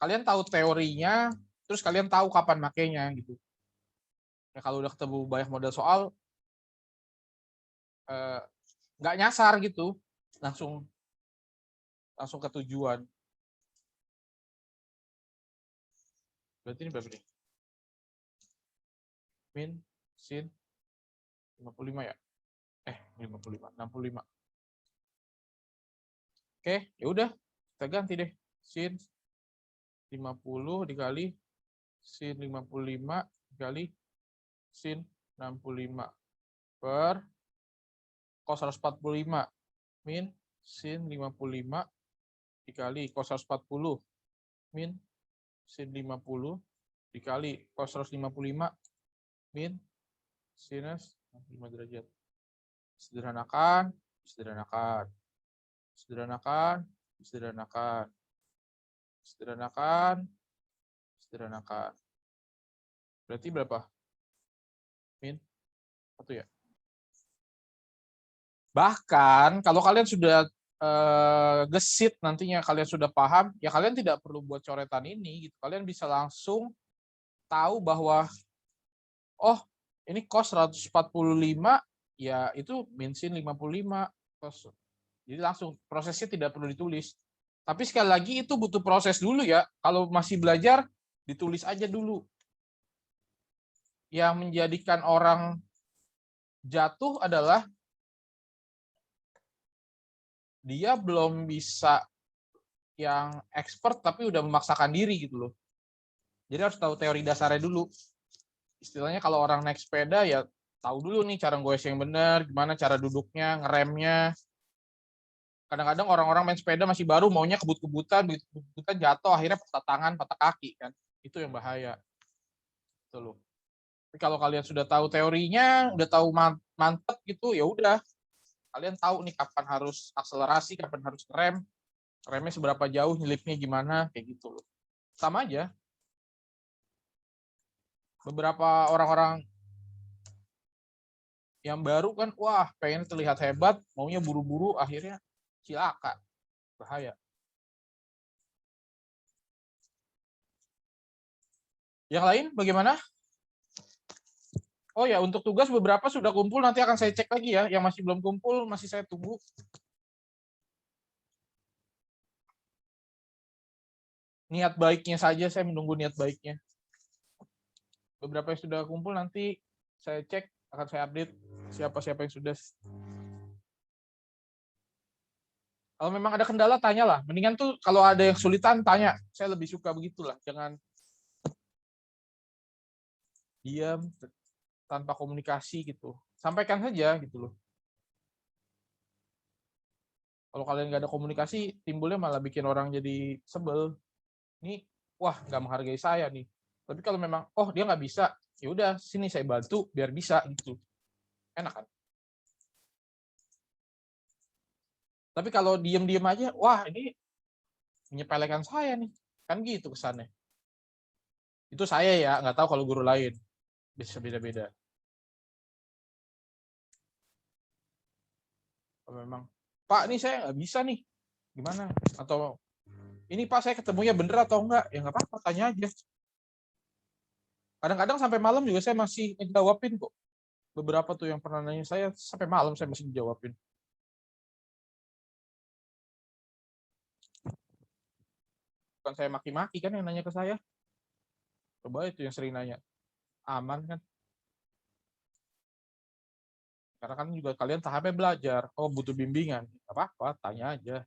Kalian tahu teorinya, terus kalian tahu kapan makainya gitu. Ya, kalau udah ketemu banyak model soal, nggak nyasar gitu, langsung ke tujuan. Berarti ini berapa nih? Min, sin, 55 ya? 55, 65. Oke, ya udah, kita ganti deh. Sin 50 dikali sin 55 dikali sin 65 per cos 145 min sin 55 dikali cos 140 min sin 50 dikali cos 155 min sinus 5 derajat. Sederhanakan, sederhanakan. Sederhanakan, sederhanakan. Sederhanakan, sederhanakan. Berarti berapa? Min 1 ya. Bahkan kalau kalian sudah gesit nantinya, kalian sudah paham, ya kalian tidak perlu buat coretan ini gitu. Kalian bisa langsung tahu bahwa oh, ini cos 145 ya itu min sin 55 cos. Jadi langsung prosesnya tidak perlu ditulis. Tapi sekali lagi itu butuh proses dulu ya. Kalau masih belajar ditulis aja dulu. Yang menjadikan orang jatuh adalah dia belum bisa yang expert tapi udah memaksakan diri gitu loh. Jadi harus tahu teori dasarnya dulu. Istilahnya kalau orang naik sepeda ya tahu dulu nih cara goes yang benar, gimana cara duduknya, ngeremnya. Kadang-kadang orang-orang main sepeda masih baru maunya kebut-kebutan, begitu kebut-kebutan jatuh akhirnya patah tangan, patah kaki kan. Itu yang bahaya. Gitu loh. Tapi kalau kalian sudah tahu teorinya, udah tahu mantep gitu, ya udah. Kalian tahu nih kapan harus akselerasi, kapan harus rem, remnya seberapa jauh, nyelipnya gimana, kayak gitu loh. Sama aja. Beberapa orang-orang yang baru kan, wah pengen terlihat hebat, maunya buru-buru, akhirnya cilaka. Bahaya. Yang lain bagaimana? Oh ya, untuk tugas beberapa sudah kumpul, nanti akan saya cek lagi ya. Yang masih belum kumpul, masih saya tunggu. Niat baiknya saja, saya menunggu niat baiknya. Beberapa yang sudah kumpul, nanti saya cek, akan saya update siapa-siapa yang sudah. Kalau memang ada kendala, tanyalah. Mendingan tuh kalau ada yang kesulitan, tanya. Saya lebih suka begitulah. Jangan diam, tanpa komunikasi gitu. Sampaikan saja gitu loh. Kalau kalian nggak ada komunikasi, timbulnya malah bikin orang jadi sebel. Ini, wah nggak menghargai saya nih. Tapi kalau memang, oh dia nggak bisa, ya udah sini saya bantu biar bisa gitu. Enak kan? Tapi kalau diem-diem aja, wah ini menyepelekan saya nih. Kan gitu kesannya. Itu saya ya, nggak tahu kalau guru lain. Bisa beda-beda. Kalau memang, Pak ini saya nggak bisa nih. Gimana? Atau ini Pak saya ketemunya bener atau enggak? Ya nggak apa-apa, tanya aja. Kadang-kadang sampai malam juga saya masih ngejawabin kok. Beberapa tuh yang pernah nanya saya, sampai malam saya masih ngejawabin. Bukan saya maki-maki kan yang nanya ke saya. Coba itu yang sering nanya. Aman kan? Karena kan juga kalian tahapnya belajar. Oh butuh bimbingan. Nggak apa-apa, tanya aja.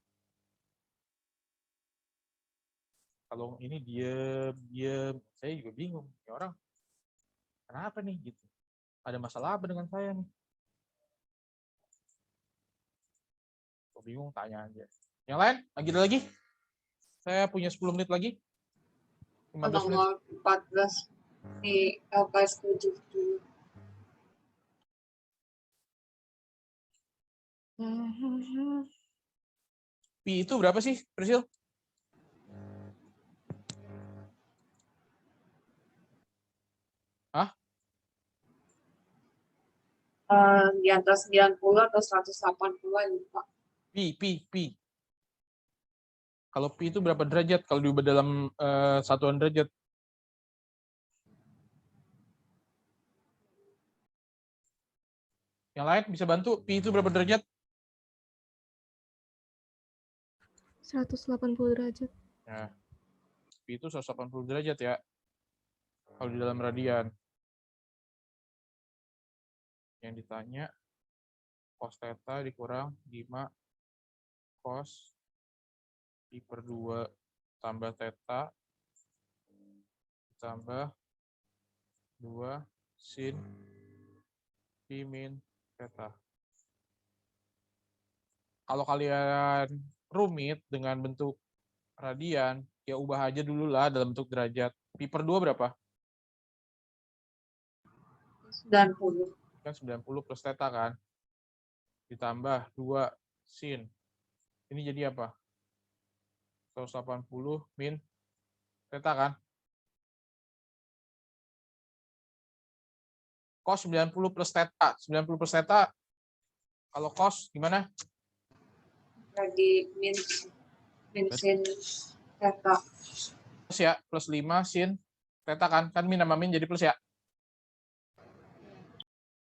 Kalau ini diem, saya juga bingung. Ya orang, kenapa nih gitu? Ada masalah apa dengan saya nih? Kok bingung, tanya aja. Yang lain? Lagi? Saya punya 10 menit lagi. 15 menit. Nomor 14 di LKS 7 dulu. Pi itu berapa sih, Prisil? Hah? Di atas 90 atau 180 lupa. Pi. Kalau pi itu berapa derajat? Kalau diubah dalam satuan derajat? Yang lain bisa bantu? Pi itu berapa derajat? 180 derajat. Nah, pi itu 180 derajat ya. Kalau di dalam radian. Yang ditanya cos theta dikurang 5 cos Pi per 2 tambah theta tambah 2 sin pi min theta. Kalau kalian rumit dengan bentuk radian, ya ubah aja dulu lah dalam bentuk derajat. Pi per 2 berapa? 90. Kan 90 plus theta kan? Ditambah 2 sin. Ini jadi apa? 180 min theta kan? Cos 90 plus theta. 90 plus theta, kalau cos gimana? Jadi min sin theta. Plus ya, plus 5 sin theta kan? Kan min sama min jadi plus ya?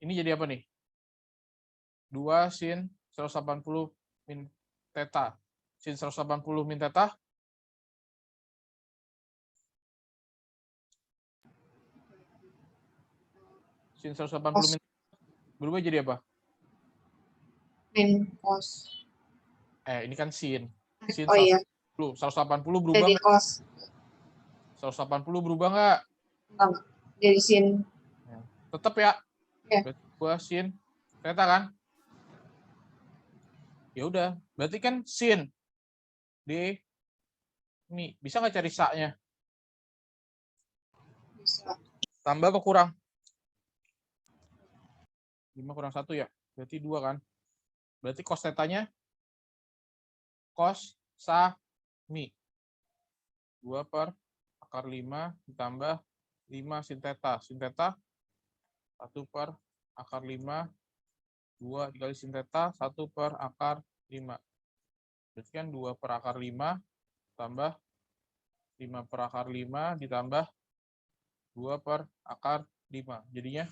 Ini jadi apa nih? 2 sin 180 min theta. Sin 180 min theta. Sin 180 min berubah jadi apa? Min cos. Ini kan sin. Sin Oh iya, 180 berubah jadi nggak? cos. 180 berubah nggak? Enggak. Jadi sin. Tetap ya? Ya. Berarti 2 sin theta kan? Ya udah, berarti kan sin di ini bisa nggak cari saknya? Bisa. Tambah apa kurang? 5 kurang 1 ya? Berarti 2 kan? Berarti cos tetanya cos sa mi. 2 per akar 5 ditambah 5 sin theta. Sin theta 1 per akar 5, 2 dikali sin theta 1 per akar 5. Berarti kan 2 per akar 5 tambah 5 per akar 5 ditambah 2 per akar 5. Jadinya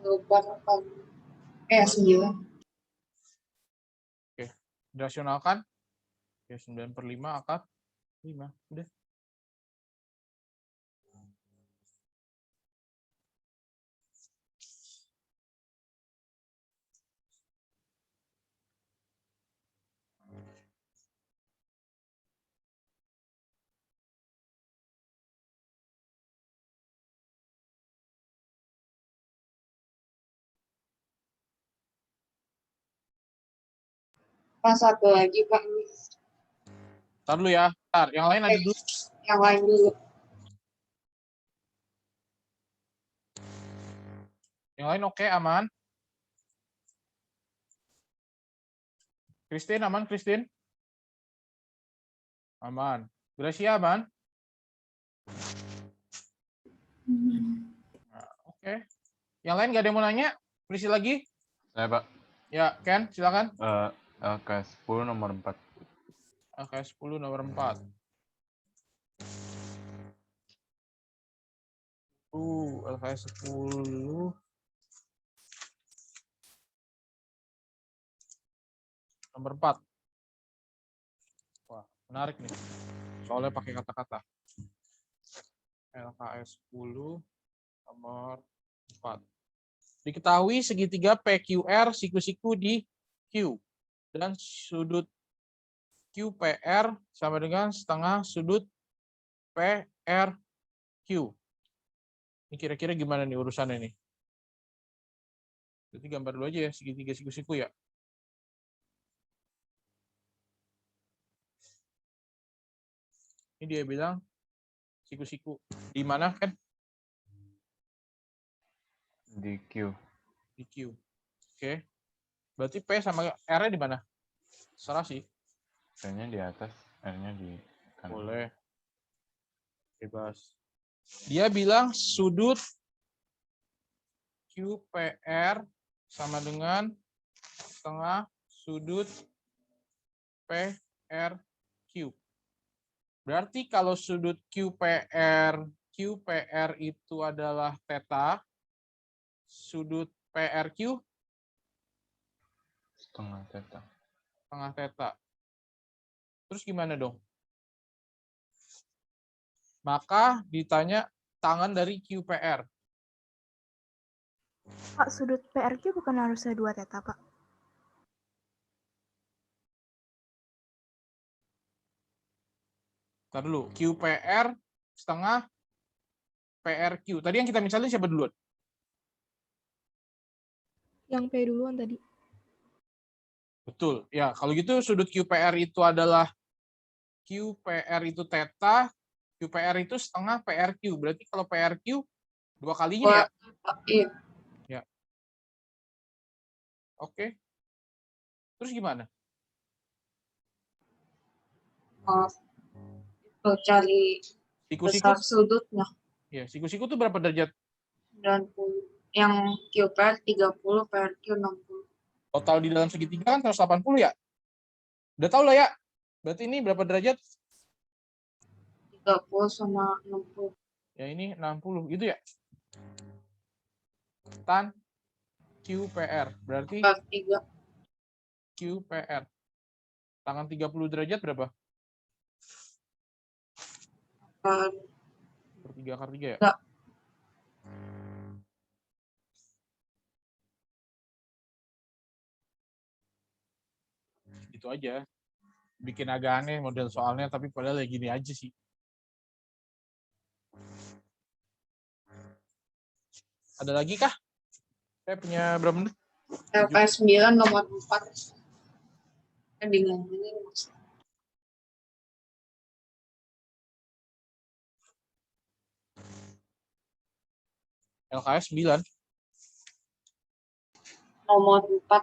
10 per 9. oke, dirasionalkan. Ya 9 per 5 akar 5. Udah. Pas satu lagi, Pak. Ntar dulu ya. Ntar, yang lain ada dulu. Yang lain dulu. Yang lain oke, aman. Christine aman, Christine? Aman. Gracia aman? Nah, oke. Yang lain nggak ada yang mau nanya? Berisi lagi? Saya, Pak. Ya, Ken, silakan. LK10 nomor 4. LK10 nomor 4. LK10 nomor 4. Wah, menarik nih. Soalnya pakai kata-kata. LKS10 nomor 4. Diketahui segitiga PQR siku-siku di Q. Dan sudut QPR sama dengan setengah sudut PRQ. Ini kira-kira gimana nih urusannya nih? Berarti gambar dulu aja ya, segitiga siku-siku ya. Ini dia bilang siku-siku. Di mana kan? Di Q. Di Q. Oke. Berarti P sama R-nya di mana? Serah sih. P-nya di atas, R-nya di kanan. Boleh. Bebas. Dia bilang sudut QPR sama dengan setengah sudut PRQ. Berarti kalau sudut QPR itu adalah theta, sudut PRQ Setengah theta. setengah theta. Terus gimana dong? Maka ditanya tangan dari QPR. Pak, sudut PRQ bukan harusnya 2 theta, Pak? Ntar dulu, QPR setengah PRQ. Tadi yang kita misalnya siapa duluan? Yang P duluan tadi. Betul. Ya, kalau gitu sudut QPR itu adalah QPR itu theta, QPR itu setengah PRQ. Berarti kalau PRQ dua kalinya ya? Iya. Oke. Terus gimana? Itu cari Siku-siku, besar sudutnya ya, siku-siku tuh berapa derajat? 90. Yang QPR 30, PRQ 60. Total di dalam segitiga kan 180 ya? Udah tahu lah ya. Berarti ini berapa derajat? 30 sama 60. Ya ini 60 gitu ya. Tan QPR. Berarti Per 3. QPR. Tangan 30 derajat berapa? Per Per 3 kali 3 ya? Enggak. Gitu aja. Bikin agak aneh model soalnya, tapi padahal ya gini aja sih. Ada lagi kah? Saya punya berapa menit? LKS 9 nomor 4. Saya bingung ini Mas. LKS 9. Nomor 4.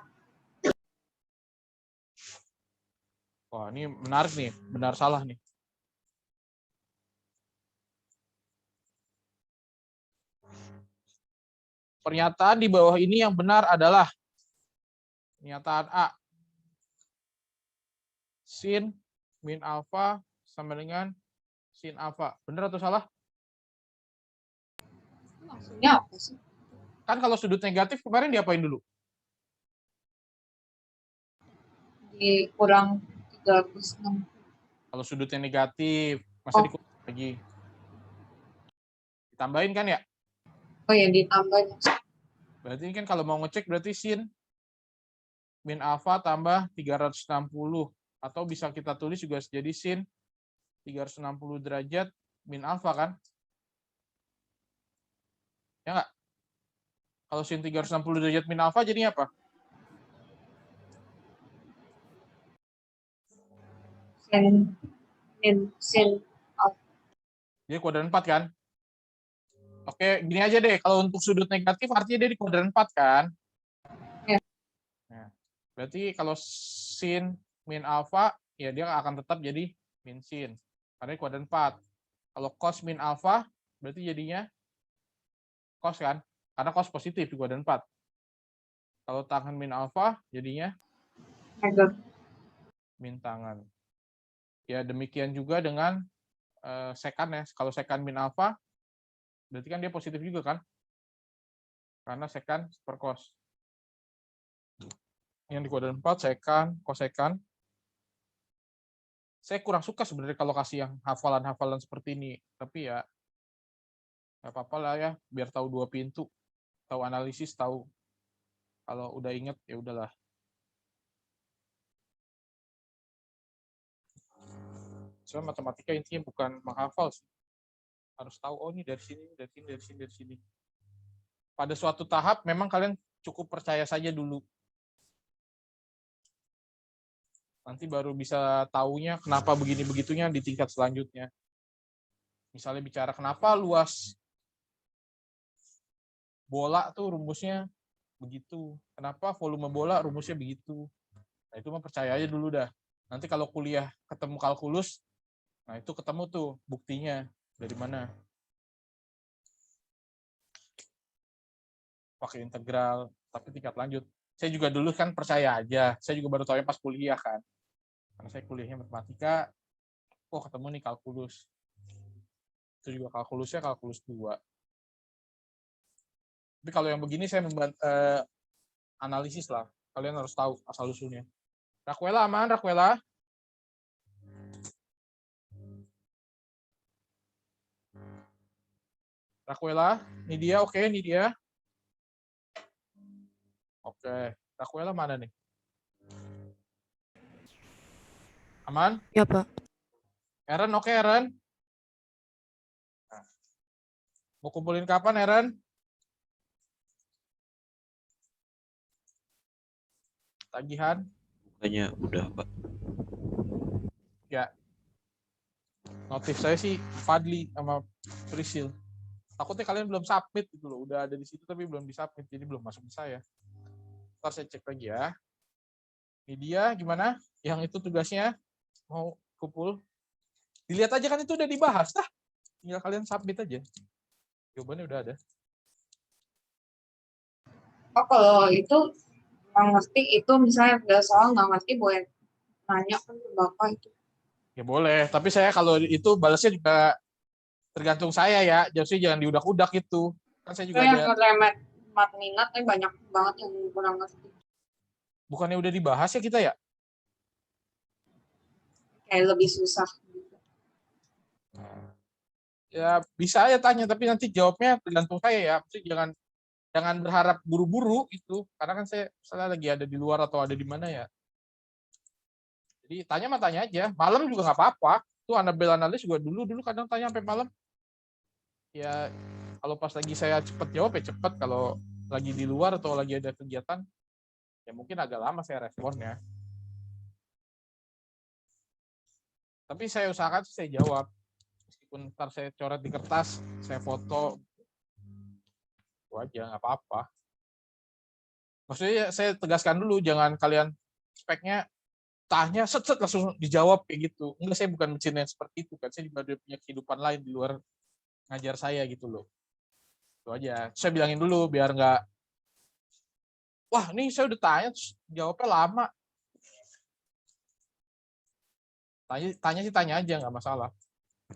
Wah, ini menarik nih. Benar salah nih. Pernyataan di bawah ini yang benar adalah pernyataan A. Sin min alfa sama dengan sin alfa. Benar atau salah? Maksudnya apa sih? Kan kalau sudut negatif kemarin diapain dulu? Dikurang 36. Kalau sudutnya negatif, masa Oh. dikurangi lagi? Ditambahin kan ya? Oh ya, ditambahin. Berarti ini kan kalau mau ngecek berarti sin min alfa tambah 360. Atau bisa kita tulis juga jadi sin 360 derajat min alfa kan? Ya nggak? Kalau sin 360 derajat min alfa jadinya apa? Sin Jadi kuadran 4 kan? Oke, gini aja deh. Kalau untuk sudut negatif artinya dia di kuadran 4 kan? Ya. Nah, berarti kalau sin min alfa, ya dia akan tetap jadi min sin. Karena di kuadran 4. Kalau cos min alfa, berarti jadinya cos kan? Karena cos positif di kuadran 4. Kalau tangan min alfa, jadinya negatif. min tangan. Ya demikian juga dengan sekan ya. Kalau sekan min alfa, berarti kan dia positif juga kan? Karena sekan per cos. Yang di kuadran 4, sekan, kosekan. Saya kurang suka sebenarnya kalau kasih yang hafalan-hafalan seperti ini. Tapi ya, nggak apa-apa lah ya, biar tahu dua pintu. Tahu analisis, tahu. Kalau udah inget, ya udahlah. Soalnya matematika intinya bukan menghafal sih. Harus tahu, oh ini dari sini, dari sini, dari sini, dari sini. Pada suatu tahap, memang kalian cukup percaya saja dulu. Nanti baru bisa taunya kenapa begini-begitunya di tingkat selanjutnya. Misalnya bicara kenapa luas bola tuh rumusnya begitu. Kenapa volume bola rumusnya begitu. Nah itu mah percaya aja dulu dah. Nanti kalau kuliah ketemu kalkulus, nah itu ketemu tuh buktinya dari mana. Pakai integral, tapi tingkat lanjut. Saya juga dulu kan percaya aja. Saya juga baru tahu pas kuliah kan. Karena saya kuliahnya matematika, oh ketemu nih kalkulus. Itu juga kalkulusnya kalkulus 2. Tapi kalau yang begini saya analisis lah. Kalian harus tahu asal-usulnya. Raquela aman, Raquela? Raquela, ini dia, oke, ini dia. Oke, Raquela mana nih? Aman? Ya, Pak. Eren, oke Eren? Nah, mau kumpulin kapan Eren? Tagihan? Bukannya udah, Pak. Ya. Notif saya sih Fadli sama Prisil. Takutnya kalian belum submit gitu loh. Udah ada di situ tapi belum disubmit, jadi belum masuk ke saya. Ntar saya cek lagi ya. Ini dia gimana? Yang itu tugasnya mau kumpul. Dilihat aja kan itu udah dibahas. Nah, tinggal kalian submit aja. Jawabannya udah ada. Oh, kalau itu nggak ngerti itu misalnya ada soal nggak ngerti boleh nanya kan ke Bapak itu. Ya boleh, tapi saya kalau itu balasnya juga tergantung saya ya. Jadi jangan diudak-udak itu. Kan saya Itu juga yang ada. ngeremet mat minat banyak banget yang kurang ngerti. Bukannya udah dibahas ya kita ya? Kayak lebih susah. Ya bisa ya tanya, tapi nanti jawabnya tergantung saya ya. Maksudnya jangan berharap buru-buru itu, karena kan saya misalnya lagi ada di luar atau ada di mana ya. Jadi tanya mah tanya aja. Malam juga nggak apa-apa. Itu Anabel analis juga dulu kadang tanya sampai malam. Ya kalau pas lagi saya cepet jawab ya cepet. Kalau lagi di luar atau lagi ada kegiatan, ya mungkin agak lama saya responnya. Tapi saya usahakan saya jawab. Meskipun ntar saya coret di kertas, saya foto, itu aja nggak apa-apa. Maksudnya saya tegaskan dulu, jangan kalian speknya tanya set langsung dijawab kayak gitu. Enggak, saya bukan mesin yang seperti itu kan. Saya juga punya kehidupan lain di luar ngajar saya gitu loh. Itu aja. Saya bilangin dulu biar nggak, wah nih saya udah tanya terus jawabnya lama. Tanya sih tanya aja nggak masalah.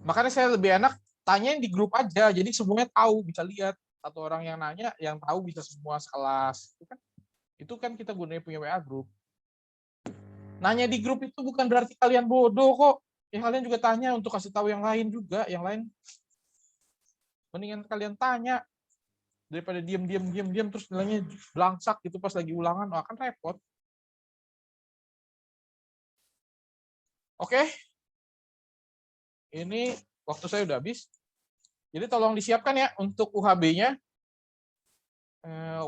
Makanya saya lebih enak tanyain di grup aja. Jadi semuanya tahu, bisa lihat. Satu orang yang nanya, yang tahu bisa semua sekelas. Itu kan kita gunanya punya WA group. Nanya di grup itu bukan berarti kalian bodoh kok. Ya kalian juga tanya untuk kasih tahu yang lain juga. Yang lain mendingan kalian tanya daripada diam terus nilainya belangsak gitu pas lagi ulangan, akan repot. Oke. Ini waktu saya udah habis. Jadi tolong disiapkan ya untuk UHB-nya.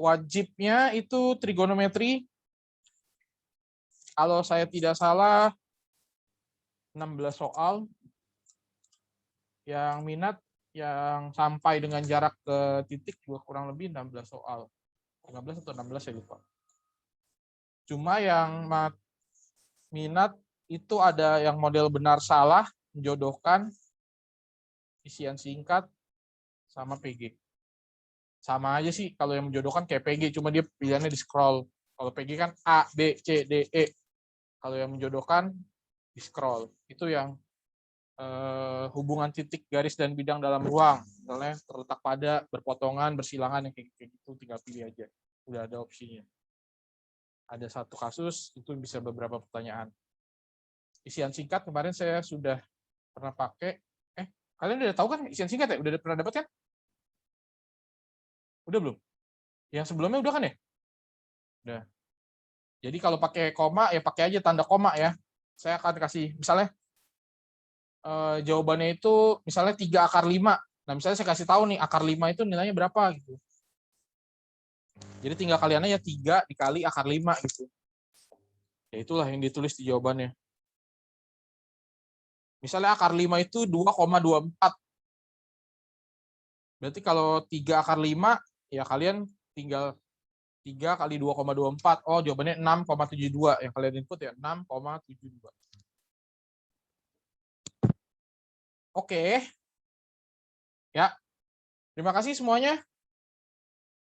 Wajibnya itu trigonometri. Kalau saya tidak salah 16 soal. Yang minat yang sampai dengan jarak ke titik juga kurang lebih 16 soal. 15 atau 16 saya lupa. Cuma yang minat itu ada yang model benar salah, menjodohkan, isian singkat, sama PG. Sama aja sih kalau yang menjodohkan kayak PG, cuma dia pilihannya di scroll. Kalau PG kan A, B, C, D, E. Kalau yang menjodohkan di scroll. Itu yang hubungan titik, garis, dan bidang dalam ruang. Misalnya terletak pada, berpotongan, bersilangan, yang kayak gitu, tinggal pilih aja. Udah ada opsinya. Ada satu kasus, itu bisa beberapa pertanyaan. Isian singkat kemarin saya sudah pernah pakai. Kalian udah tahu kan isian singkat ya? Udah pernah dapat kan? Udah belum? Yang sebelumnya udah kan ya? Udah. Jadi kalau pakai koma, ya pakai aja tanda koma ya. Saya akan kasih, misalnya, jawabannya itu misalnya 3 akar 5. Nah, misalnya saya kasih tahu nih, akar 5 itu nilainya berapa gitu. Jadi tinggal kalian aja 3 dikali akar 5 gitu. Ya itulah yang ditulis di jawabannya. Misalnya akar 5 itu 2,24. Berarti kalau 3 akar 5, ya kalian tinggal 3 kali 2,24. Oh, jawabannya 6,72. Yang kalian input ya 6,72. Oke. Ya. Terima kasih semuanya.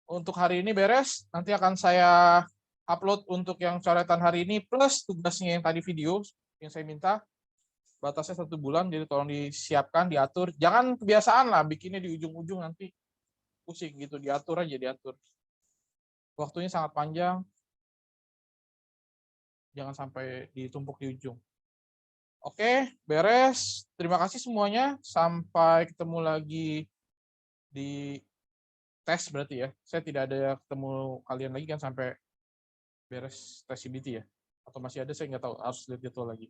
Untuk hari ini beres. Nanti akan saya upload untuk yang coretan hari ini plus tugasnya yang tadi video yang saya minta. Batasnya 1 bulan, jadi tolong disiapkan, diatur. Jangan kebiasaan lah bikinnya di ujung-ujung, nanti pusing gitu. Diatur aja, diatur. Waktunya sangat panjang. Jangan sampai ditumpuk di ujung. Oke, beres. Terima kasih semuanya. Sampai ketemu lagi di tes berarti ya. Saya tidak ada ketemu kalian lagi kan sampai beres tes CBT ya. Atau masih ada, saya nggak tahu. Harus lihat jadwal lagi.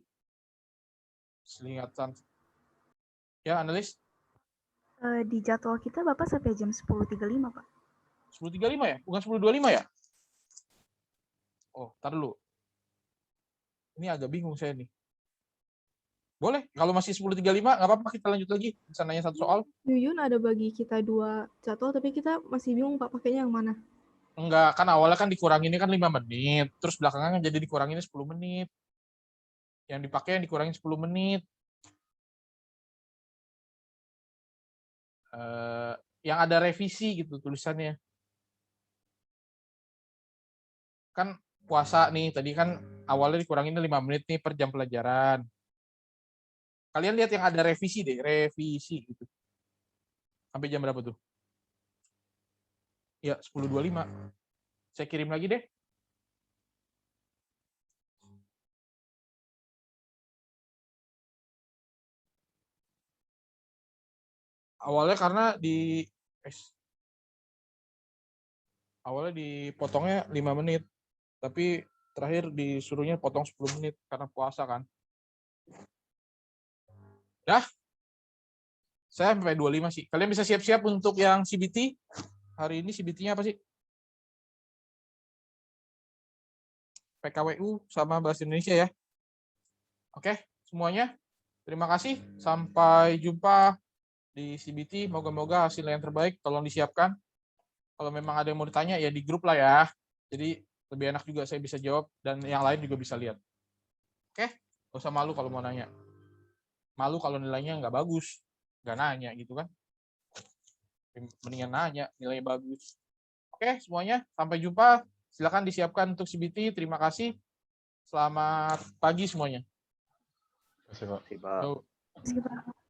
Selingatan Ya, analis. Di jadwal kita Bapak sampai jam 10.35, Pak. 10.35 ya? Bukan 10.25 ya? Oh, tar dulu. Ini agak bingung saya nih. Boleh, kalau masih 10.35 nggak apa-apa, kita lanjut lagi. Bisa nanya satu soal. Yuyun ada bagi kita 2 jadwal, tapi kita masih bingung Pak pakainya yang mana. Enggak, kan awalnya kan dikuranginnya kan 5 menit. Terus belakangan jadi dikuranginnya 10 menit. Yang dipakai yang dikurangin 10 menit. Yang ada revisi gitu tulisannya. Kan puasa nih, tadi kan awalnya dikurangin 5 menit nih per jam pelajaran. Kalian lihat yang ada revisi deh, revisi gitu. Sampai jam berapa tuh? Ya, 10.25. Saya kirim lagi deh. Awalnya karena awalnya dipotongnya 5 menit. Tapi terakhir disuruhnya potong 10 menit karena puasa kan. Dah. Saya sampai 25 sih. Kalian bisa siap-siap untuk yang CBT. Hari ini CBT-nya apa sih? PKWU sama Bahasa Indonesia ya. Oke, semuanya. Terima kasih. Sampai jumpa di CBT. Moga-moga hasil yang terbaik. Tolong disiapkan. Kalau memang ada yang mau ditanya, ya di grup lah ya. Jadi lebih enak juga saya bisa jawab. Dan yang lain juga bisa lihat. Oke? Gak usah malu kalau mau nanya. Malu kalau nilainya nggak bagus. Nggak nanya gitu kan. Mendingan nanya, nilainya bagus. Oke, semuanya. Sampai jumpa. Silakan disiapkan untuk CBT. Terima kasih. Selamat pagi semuanya. Terima kasih, Pak. Terima kasih, Pak. Yo. Terima kasih, Pak.